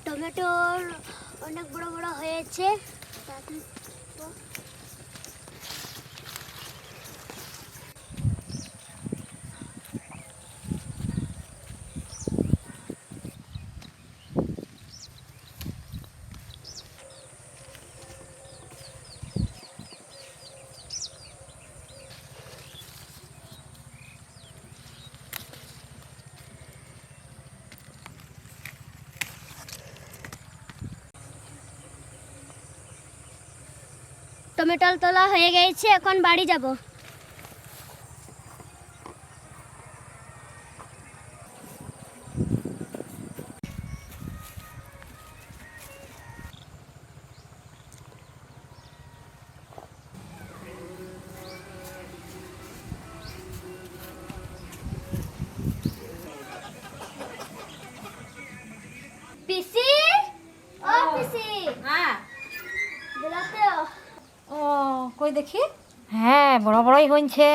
টমেটোর অনেক বড় বড় হয়েছে। টমেটো তোলা হয়ে গেছে, এখন বাড়ি যাব। পিসি, ও পিসি, হ্যাঁ বিলাতে ও কই দেখি। হ্যাঁ বড় বড়ই হয়েছে।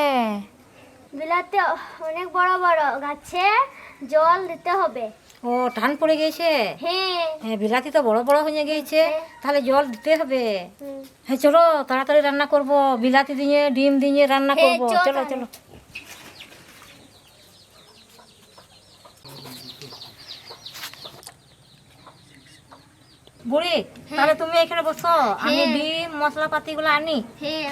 বিলাতে অনেক বড় বড়, গাছে জল দিতে হবে। ও ধান পড়ে গেছে। হ্যাঁ হ্যাঁ বিলাতি তো বড় বড় হয়ে গেছে, তাহলে জল দিতে হবে। হুম। হ্যাঁ চলো তাড়াতাড়ি রান্না করব, বিলাতি দিয়ে ডিম দিয়ে রান্না হ্যাঁ, করব। চল চলো তাহলে। চলো। বুড়ি তাহলে তুমি এখানে বসো, আমি হ্যাঁ। ডিম মশলাপাতিগুলো আনি। হ্যাঁ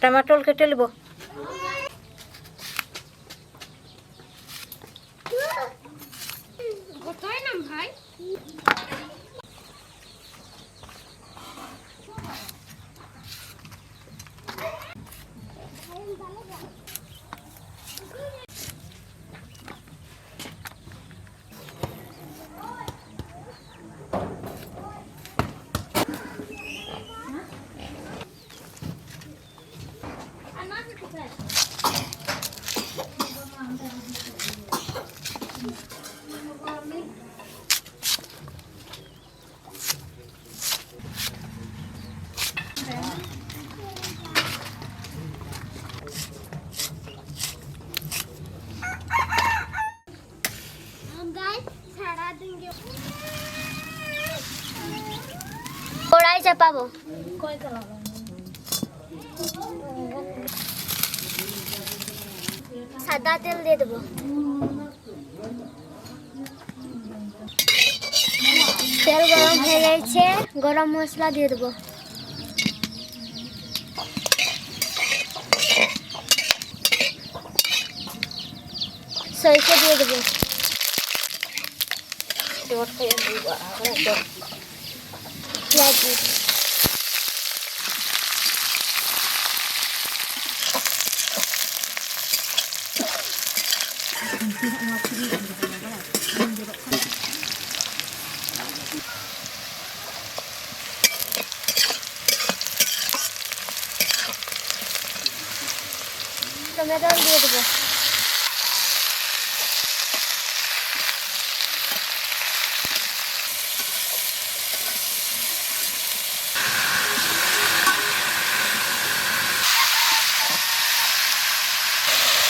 টমেটো কেটে নেব। কোথায় নাম ভাই? কড়াই চাপাবো। সাদা তেল দিয়ে দেবো। তেল গরম হয়ে গেছে, গরম মশলা দিয়ে দেবো। সরিষা দিয়ে দেবো। পেঁয়াজ দিয়ে দেবো। টমেটো দিয়ে দেবো।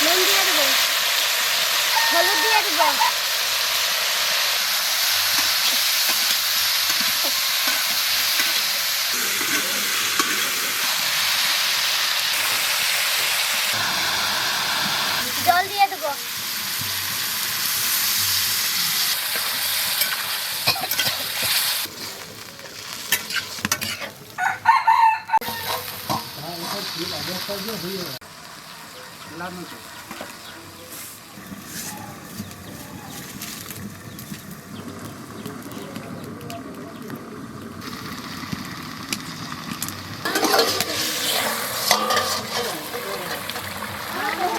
নুন দিয়ে দেবো, হলুদ দিয়ে দেবো। জল দিয়ে দেবো।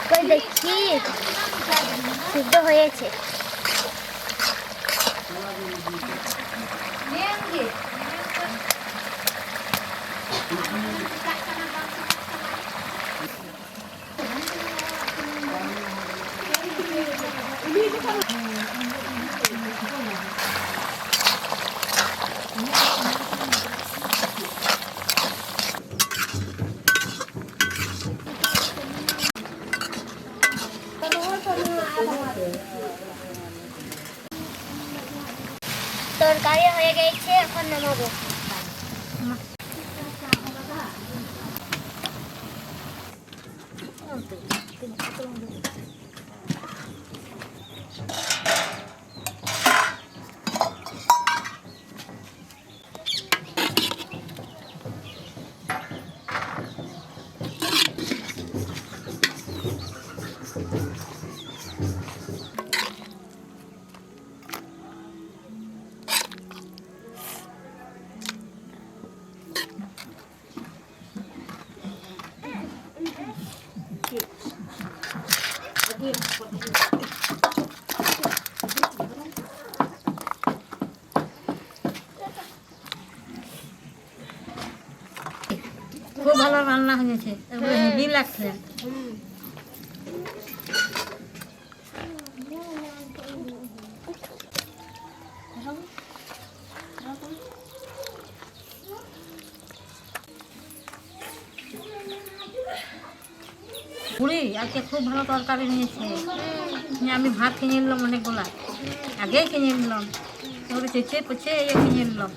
কই দেখি সিদ্ধ হয়েছে। তরকারি হয়ে গেছে, এখন নামাবো। খুব ভালো রান্না হয়েছে, হেভি লাগছে। পুরি আজকে খুব ভালো তরকারি নিয়েছে। আমি ভাত কিনে নিলাম অনেকগুলা, আগেই কিনে নিলাম, চেঁচে পচে কিনে নিলাম।